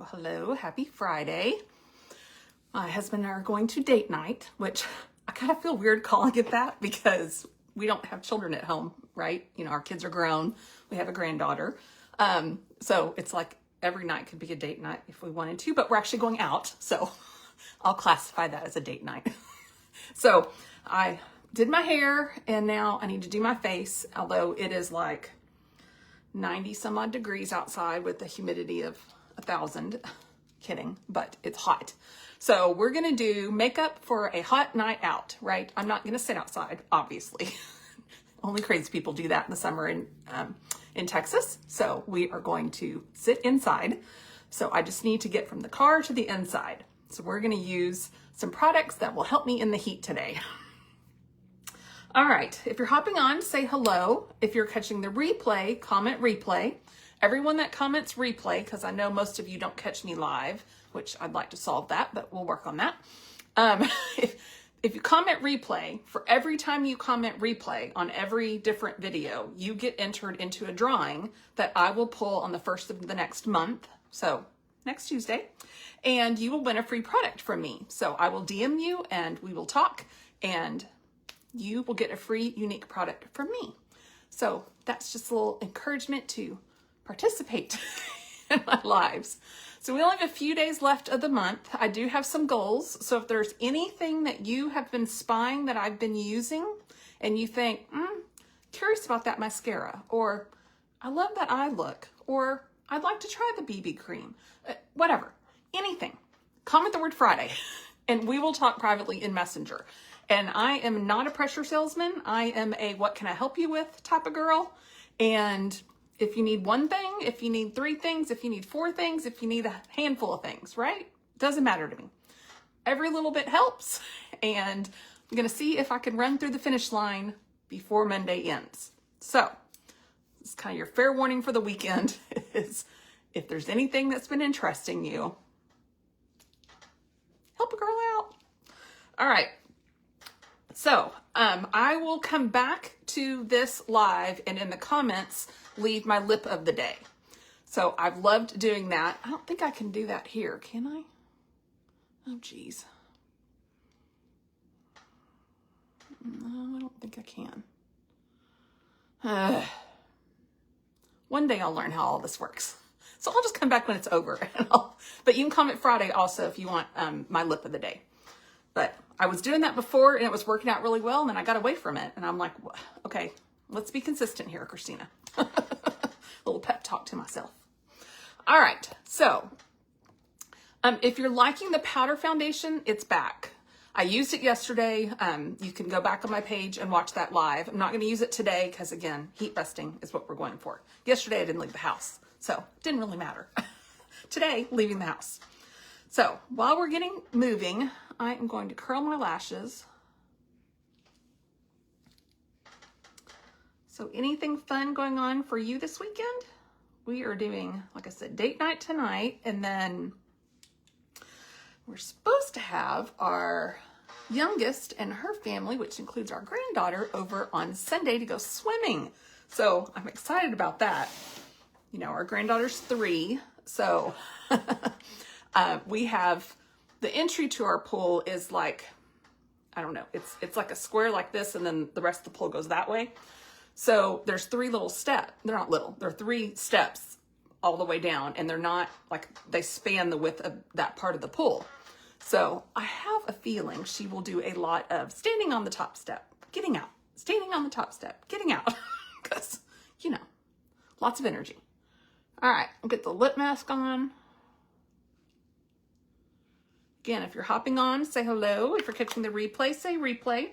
Well, hello, happy Friday. My husband and I are going to date night, which I kind of feel weird calling it that because we don't have children at home, right? You know, our kids are grown. We have a granddaughter. So it's like every night could be a date night if we wanted to, but we're actually going out. So I'll classify that as a date night. So I did my hair and now I need to do my face, although it is like 90 some odd degrees outside with the humidity of 1,000. Kidding, but it's hot. So we're gonna do makeup for a hot night out, right? I'm not gonna sit outside, obviously. Only crazy people do that in the summer in Texas. So we are going to sit inside. So I just need to get from the car to the inside. So we're gonna use some products that will help me in the heat today. All right, if you're hopping on, say hello. If you're catching the replay, comment replay. Everyone that comments replay, because I know most of you don't catch me live, which I'd like to solve that, but we'll work on that. If you comment replay, for every time you comment replay on every different video, you get entered into a drawing that I will pull on the first of the next month, so next Tuesday, and you will win a free product from me. So I will DM you and we will talk, and you will get a free unique product from me. So that's just a little encouragement to participate in my lives. So we only have a few days left of the month. I do have some goals. So if there's anything that you have been spying that I've been using and you think, curious about that mascara, or I love that eye look, or I'd like to try the BB cream, whatever, anything, comment the word Friday and we will talk privately in Messenger. And I am not a pressure salesman. I am a what can I help you with type of girl. And if you need one thing, if you need three things, if you need four things, if you need a handful of things, right? Doesn't matter to me. Every little bit helps. And I'm going to see if I can run through the finish line before Monday ends. So this is kind of your fair warning for the weekend is if there's anything that's been interesting you, help a girl out. All right. So I will come back to this live and in the comments, leave my lip of the day. So I've loved doing that. I don't think I can do that here, can I? Oh, geez. No, I don't think I can. One day I'll learn how all this works. So I'll just come back when it's over. But you can comment Friday also if you want my lip of the day. But I was doing that before and it was working out really well, and then I got away from it. And I'm like, okay, let's be consistent here, Christina. A little pep talk to myself. All right, so if you're liking the powder foundation, it's back. I used it yesterday. You can go back on my page and watch that live. I'm not going to use it today because, again, heat busting is what we're going for. Yesterday, I didn't leave the house, so it didn't really matter. Today, leaving the house. So while we're getting moving, I am going to curl my lashes. So anything fun going on for you this weekend? We are doing, like I said, date night tonight, and then we're supposed to have our youngest and her family, which includes our granddaughter, over on Sunday to go swimming. So I'm excited about that. You know, our granddaughter's 3, so we have the entry to our pool is like, I don't know, it's like a square like this, and then the rest of the pool goes that way. So there's 3 little steps. They're not little. They're 3 steps all the way down, and they're not like they span the width of that part of the pool. So I have a feeling she will do a lot of standing on the top step, getting out, standing on the top step, getting out, because, you know, lots of energy. All right, I'll get the lip mask on. Again, if you're hopping on, say hello. If you're catching the replay, say replay.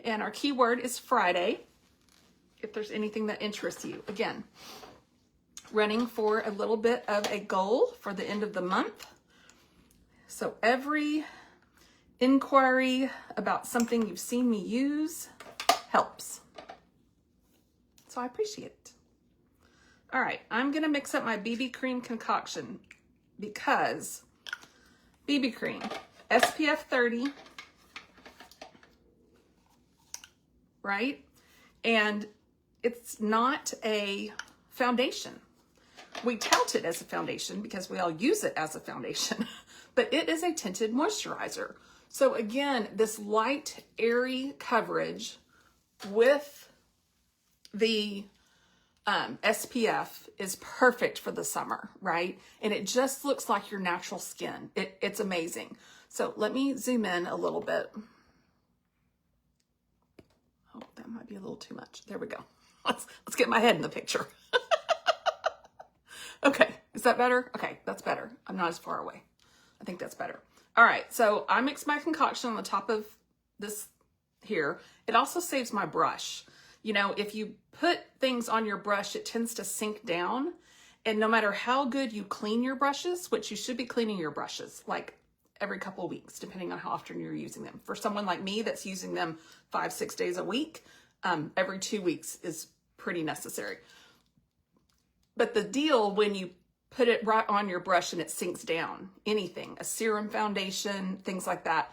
And our keyword is Friday, if there's anything that interests you. Again, running for a little bit of a goal for the end of the month. So every inquiry about something you've seen me use helps. So I appreciate it. All right, I'm gonna mix up my BB cream concoction because BB cream, SPF 30, right? And it's not a foundation. We tout it as a foundation because we all use it as a foundation, but it is a tinted moisturizer. So again, this light, airy coverage with the SPF is perfect for the summer, right? And it just looks like your natural skin. It's amazing. So let me zoom in a little bit. Oh, that might be a little too much. There we go. Let's get my head in the picture. Okay, is that better? Okay, that's better. I'm not as far away. I think that's better. All right, so I mix my concoction on the top of this here. It also saves my brush. You know, if you put things on your brush, it tends to sink down. And no matter how good you clean your brushes, which you should be cleaning your brushes like every couple of weeks, depending on how often you're using them. For someone like me that's using them 5-6 days a week, every 2 weeks is pretty necessary. But the deal when you put it right on your brush and it sinks down, anything, a serum foundation, things like that,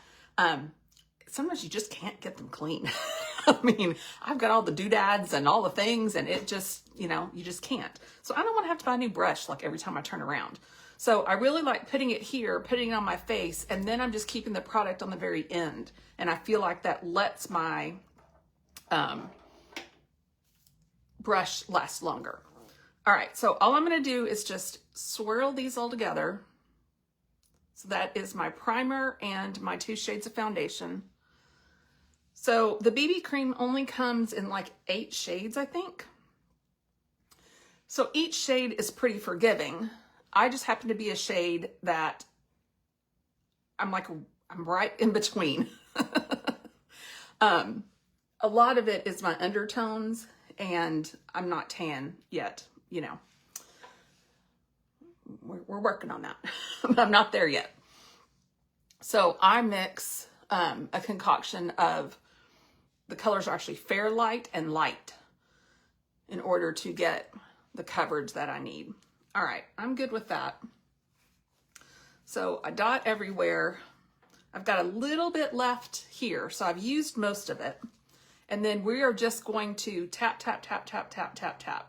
sometimes you just can't get them clean. I mean, I've got all the doodads and all the things and it just, you know, you just can't. So I don't want to have to buy a new brush like every time I turn around. So I really like putting it here, putting it on my face, and then I'm just keeping the product on the very end. And I feel like that lets my brush last longer. All right, so all I'm going to do is just swirl these all together. So that is my primer and my 2 shades of foundation. So the BB cream only comes in like 8 shades, I think. So each shade is pretty forgiving. I just happen to be a shade that I'm right in between. A lot of it is my undertones, and I'm not tan yet. You know, we're working on that. I'm not there yet. So I mix a concoction of, the colors are actually Fairlight and Light in order to get the coverage that I need. All right, I'm good with that. So I dot everywhere. I've got a little bit left here, so I've used most of it. And then we are just going to tap, tap, tap, tap, tap, tap, tap.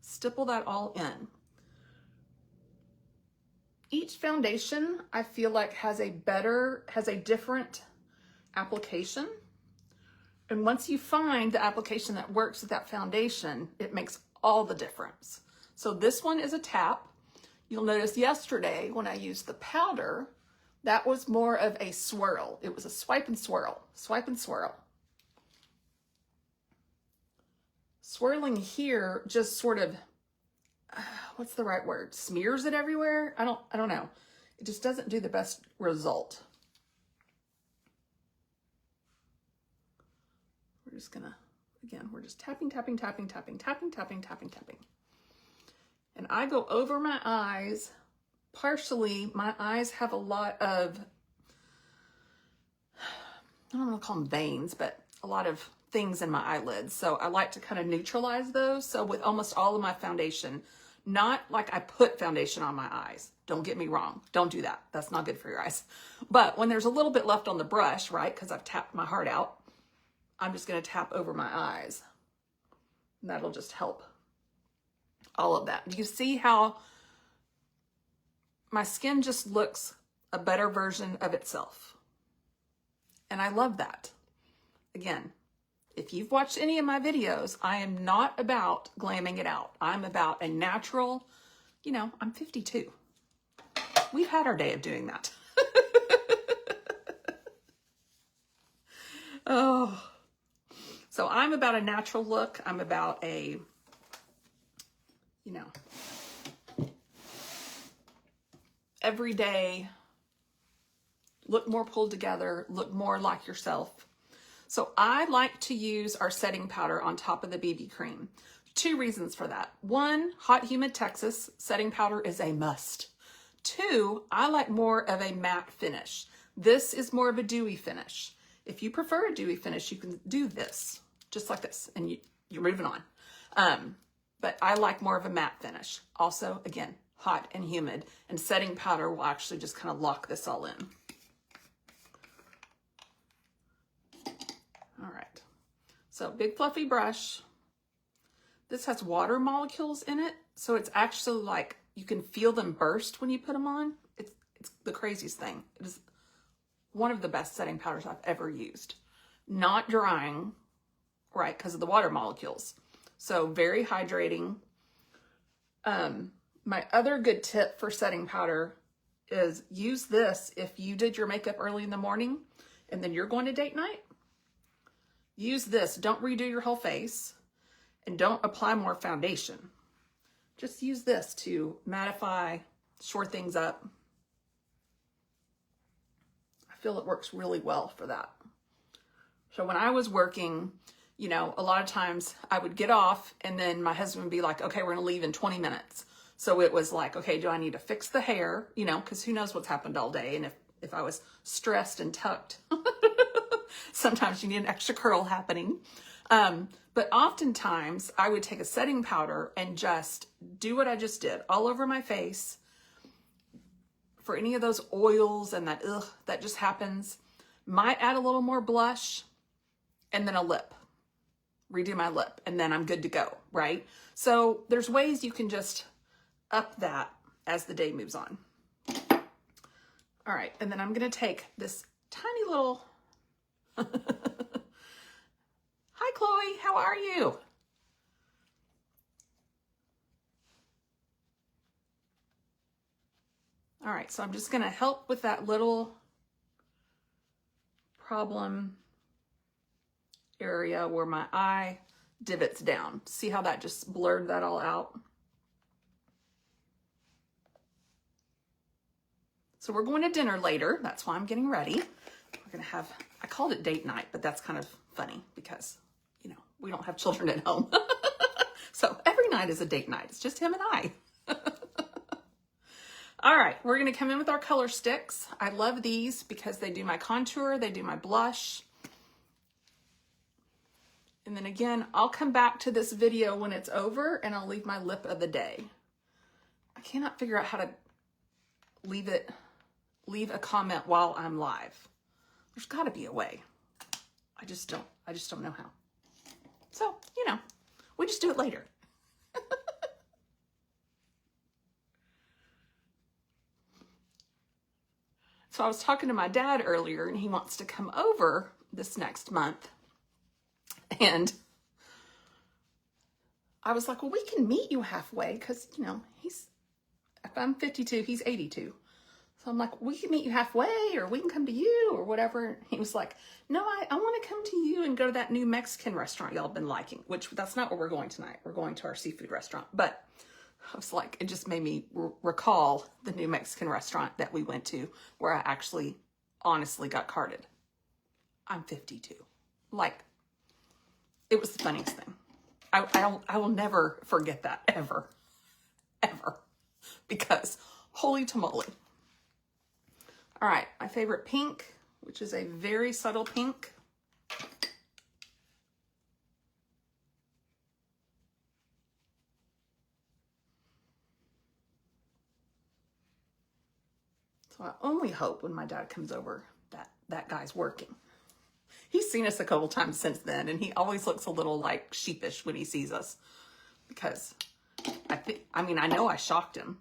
Stipple that all in. Each foundation, I feel like, has a different application. And once you find the application that works with that foundation, it makes all the difference. So this one is a tap. You'll notice yesterday when I used the powder, that was more of a swirl. It was a swipe and swirl, swipe and swirl. Swirling here just sort of, what's the right word? Smears it everywhere? I don't know. It just doesn't do the best result. We're just gonna, again, we're just tapping, tapping, tapping, tapping, tapping, tapping, tapping, tapping. And I go over my eyes. Partially, my eyes have a lot of, I don't want to call them veins, but a lot of things in my eyelids. So I like to kind of neutralize those. So with almost all of my foundation, not like I put foundation on my eyes. Don't get me wrong. Don't do that. That's not good for your eyes. But when there's a little bit left on the brush, right, because I've tapped my heart out, I'm just going to tap over my eyes. And that'll just help all of that. Do you see how my skin just looks a better version of itself? And I love that. Again, if you've watched any of my videos, I am not about glamming it out. I'm about a natural, you know, I'm 52. We've had our day of doing that. Oh, so I'm about a natural look. I'm about a, you know, everyday, look more pulled together, look more like yourself. So I like to use our setting powder on top of the BB cream. 2 reasons for that. 1, hot, humid Texas, setting powder is a must. 2, I like more of a matte finish. This is more of a dewy finish. If you prefer a dewy finish, you can do this, just like this, and you're moving on. But I like more of a matte finish. Also, again, hot and humid, and setting powder will actually just kind of lock this all in. All right, so big fluffy brush. this has water molecules in it. So it's actually like, you can feel them burst when you put them on. It's the craziest thing. It is one of the best setting powders I've ever used. Not drying, right, because of the water molecules. So very hydrating. My other good tip for setting powder is use this if you did your makeup early in the morning and then you're going to date night. Use this. Don't redo your whole face and don't apply more foundation. Just use this to mattify, shore things up. I feel it works really well for that. So when I was working, you know, a lot of times I would get off and then my husband would be like, okay, we're going to leave in 20 minutes. So it was like, okay, do I need to fix the hair? You know, because who knows what's happened all day. And if I was stressed and tucked, sometimes you need an extra curl happening. But oftentimes I would take a setting powder and just do what I just did all over my face for any of those oils and that that just happens. Might add a little more blush and then a lip. Redo my lip and then I'm good to go, right? So there's ways you can just up that as the day moves on. All right, and then I'm gonna take this tiny little, hi Chloe, how are you? All right, so I'm just gonna help with that little problem area where my eye divots down. See how that just blurred that all out? So we're going to dinner later. That's why I'm getting ready. We're gonna have, I called it date night, but that's kind of funny because, you know, we don't have children at home. So every night is a date night. It's just him and I. All right, we're gonna come in with our color sticks. I love these because they do my contour, they do my blush. And then again, I'll come back to this video when it's over and I'll leave my lip of the day. I cannot figure out how to leave a comment while I'm live. There's gotta be a way. I just don't know how. So, you know, we just do it later. So I was talking to my dad earlier and he wants to come over this next month. And I was like, well, we can meet you halfway because, you know, if I'm 52, he's 82. So I'm like, we can meet you halfway or we can come to you or whatever. He was like, no, I want to come to you and go to that new Mexican restaurant y'all been liking, which that's not where we're going tonight. We're going to our seafood restaurant. But I was like, it just made me recall the new Mexican restaurant that we went to where I actually honestly got carded. I'm 52. Like, it was the funniest thing. I will never forget that, ever. Ever. Because, holy tamale. All right, my favorite pink, which is a very subtle pink. So I only hope when my dad comes over that guy's working. He's seen us a couple times since then, and he always looks a little like sheepish when he sees us because I know I shocked him.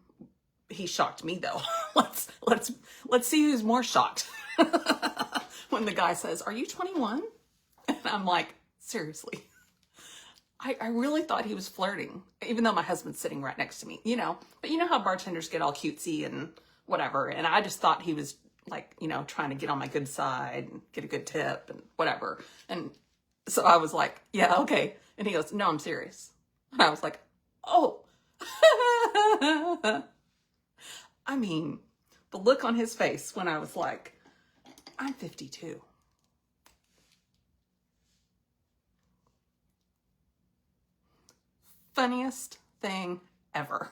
He shocked me though. let's see who's more shocked. When the guy says, "Are you 21?" And I'm like, seriously. I really thought he was flirting, even though my husband's sitting right next to me, you know. But you know how bartenders get all cutesy and whatever, and I just thought he was like, you know, trying to get on my good side and get a good tip and whatever. And so I was like, yeah, okay. And he goes, no, I'm serious. And I was like, oh. I mean, the look on his face when I was like, I'm 52. Funniest thing ever.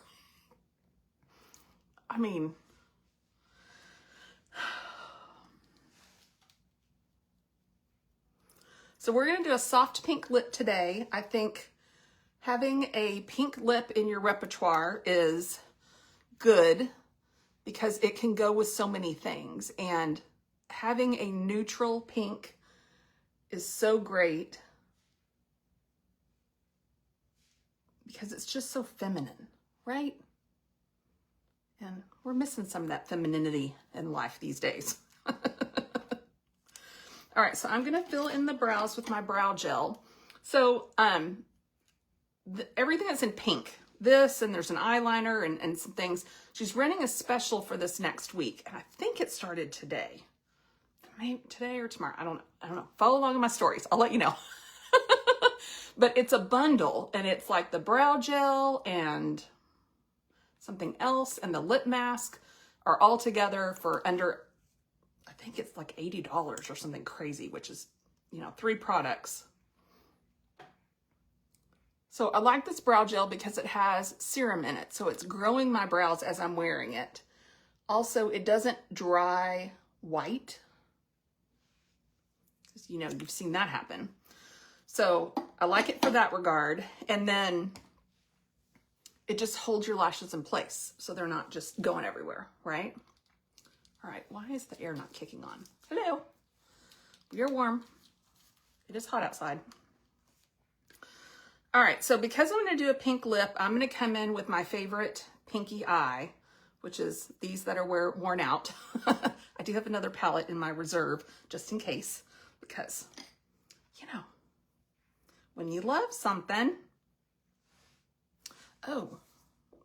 I mean, so we're going to do a soft pink lip today. I think having a pink lip in your repertoire is good because it can go with so many things. And having a neutral pink is so great because it's just so feminine, right? And we're missing some of that femininity in life these days. All right, so I'm gonna fill in the brows with my brow gel. So everything that's in pink, this, and there's an eyeliner and some things. She's running a special for this next week, and I think it started today. Maybe today or tomorrow, I don't know. Follow along in my stories, I'll let you know. But it's a bundle, and it's like the brow gel and something else, and the lip mask are all together for under, I think it's like $80 or something crazy, which is, 3 products. So I like this brow gel because it has serum in it, so it's growing my brows as I'm wearing it. Also, it doesn't dry white. You've seen that happen. So I like it for that regard. And then it just holds your lashes in place so they're not just going everywhere, right? All right, why is the air not kicking on? Hello, you're warm. It is hot outside. All right, so because I'm gonna do a pink lip, I'm gonna come in with my favorite pinky eye, which is these that are worn out. I do have another palette in my reserve just in case, because, when you love something. Oh,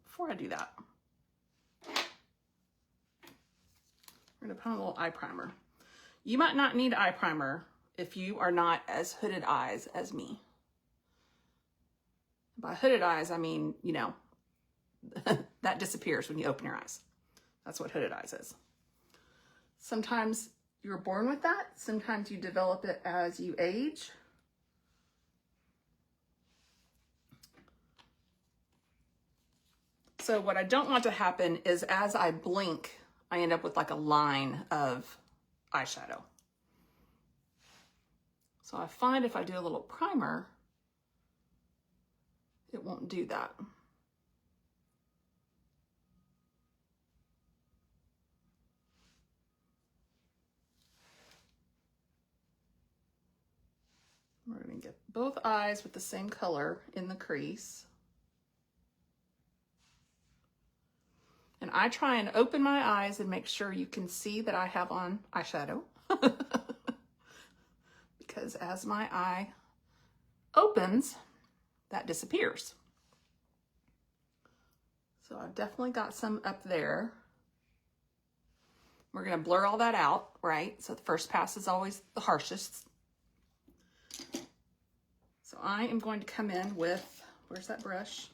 before I do that, we're gonna put on a little eye primer. You might not need eye primer if you are not as hooded eyes as me. By hooded eyes, I mean, that disappears when you open your eyes. That's what hooded eyes is. Sometimes you're born with that. Sometimes you develop it as you age. So what I don't want to happen is as I blink, I end up with like a line of eyeshadow. So I find if I do a little primer, it won't do that. We're going to get both eyes with the same color in the crease. And I try and open my eyes and make sure you can see that I have on eyeshadow. Because as my eye opens, that disappears. So I've definitely got some up there. We're going to blur all that out, right? So the first pass is always the harshest. So I am going to come in with, where's that brush?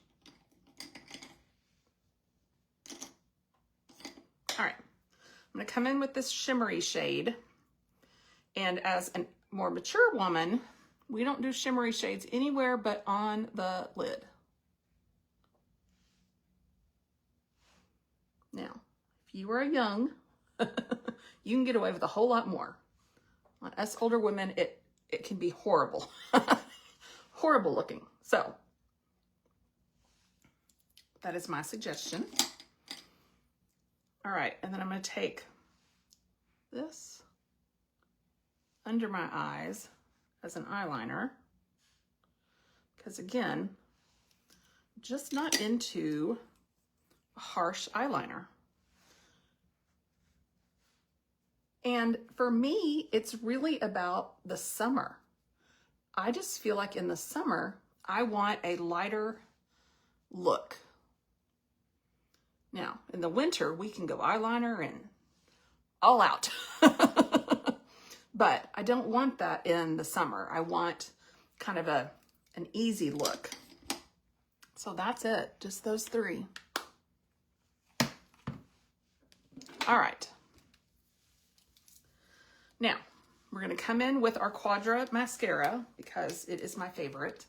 All right, I'm going to come in with this shimmery shade. And as a more mature woman, we don't do shimmery shades anywhere but on the lid. Now, if you are young, you can get away with a whole lot more. On us older women, it can be horrible. Horrible looking. So, that is my suggestion. All right, and then I'm going to take this under my eyes as an eyeliner, because again, just not into a harsh eyeliner. And for me, it's really about the summer. I just feel like in the summer, I want a lighter look. Now, in the winter, we can go eyeliner and all out. But I don't want that in the summer. I want kind of an easy look. So that's it, just those 3. All right. Now, we're gonna come in with our Quadra mascara because it is my favorite.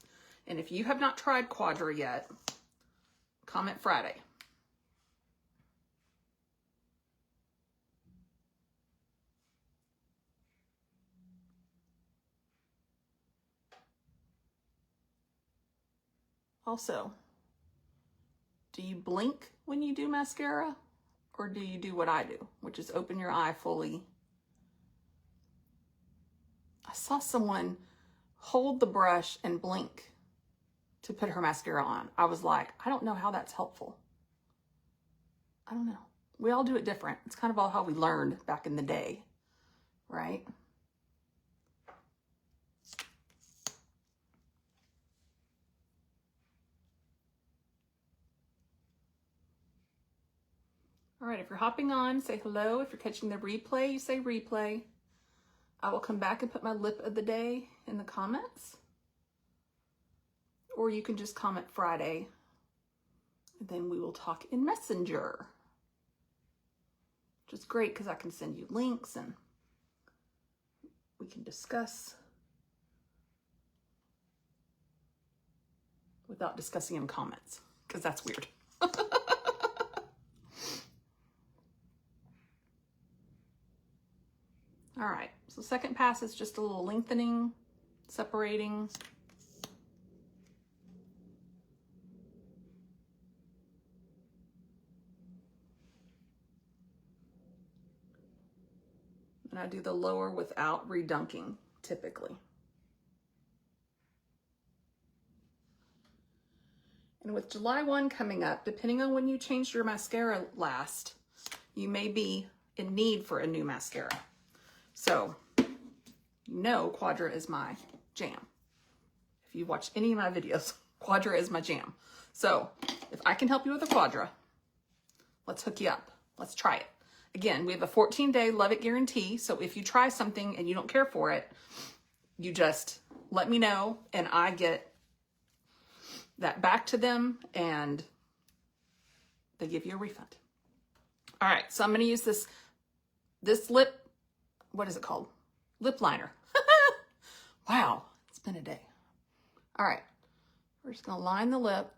And if you have not tried Quadra yet, comment Friday. Also, do you blink when you do mascara, or do you do what I do, which is open your eye fully? I saw someone hold the brush and blink. to put her mascara on. I was like, I don't know how that's helpful. I don't know. We all do it different. It's kind of all how we learned back in the day, right? All right, if you're hopping on, say hello. If you're catching the replay, you say replay. I will come back and put my lip of the day in the comments. Or you can just comment Friday. And then we will talk in Messenger. Which is great because I can send you links and we can discuss without discussing in comments, because that's weird. All right, so second pass is just a little lengthening, separating. And I do the lower without redunking, typically. And with July 1 coming up, depending on when you changed your mascara last, you may be in need for a new mascara. So, you know Quadra is my jam. If you watch any of my videos, Quadra is my jam. So, if I can help you with a Quadra, let's hook you up. Let's try it. Again, we have a 14-day love it guarantee. So if you try something and you don't care for it, you just let me know and I get that back to them and they give you a refund. All right, so I'm going to use this lip, what is it called? Lip liner. Wow, it's been a day. All right, we're just going to line the lip.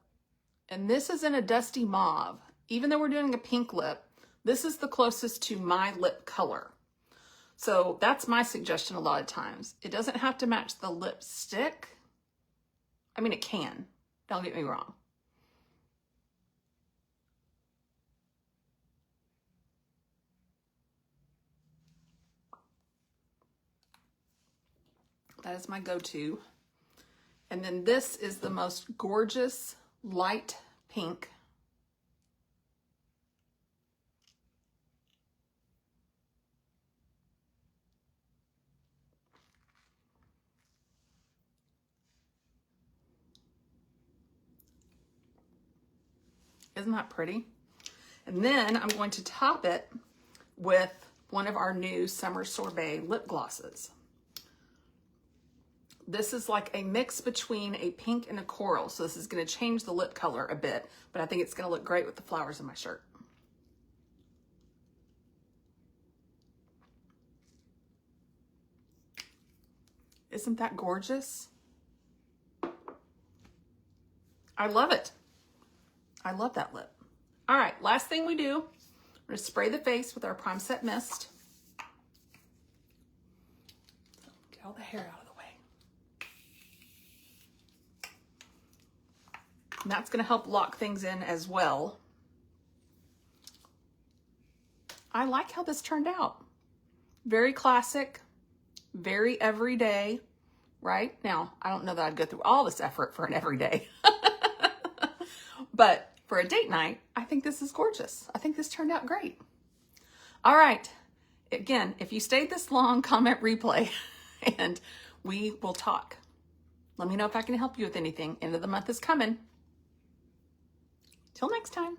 And this is in a dusty mauve. Even though we're doing a pink lip, this is the closest to my lip color. So that's my suggestion a lot of times. It doesn't have to match the lipstick. I mean, it can. Don't get me wrong. That is my go-to. And then this is the most gorgeous light pink. Isn't that pretty? And then I'm going to top it with one of our new Summer Sorbet lip glosses. This is like a mix between a pink and a coral. So this is going to change the lip color a bit, but I think it's going to look great with the flowers in my shirt. Isn't that gorgeous? I love it. I love that lip. All right, last thing we do, we're gonna spray the face with our Prime Set Mist. Get all the hair out of the way. And that's gonna help lock things in as well. I like how this turned out. Very classic, very everyday, right? Now, I don't know that I'd go through all this effort for an everyday. But for a date night, I think this is gorgeous. I think this turned out great. All right. Again, if you stayed this long, comment replay and we will talk. Let me know if I can help you with anything. End of the month is coming. Till next time.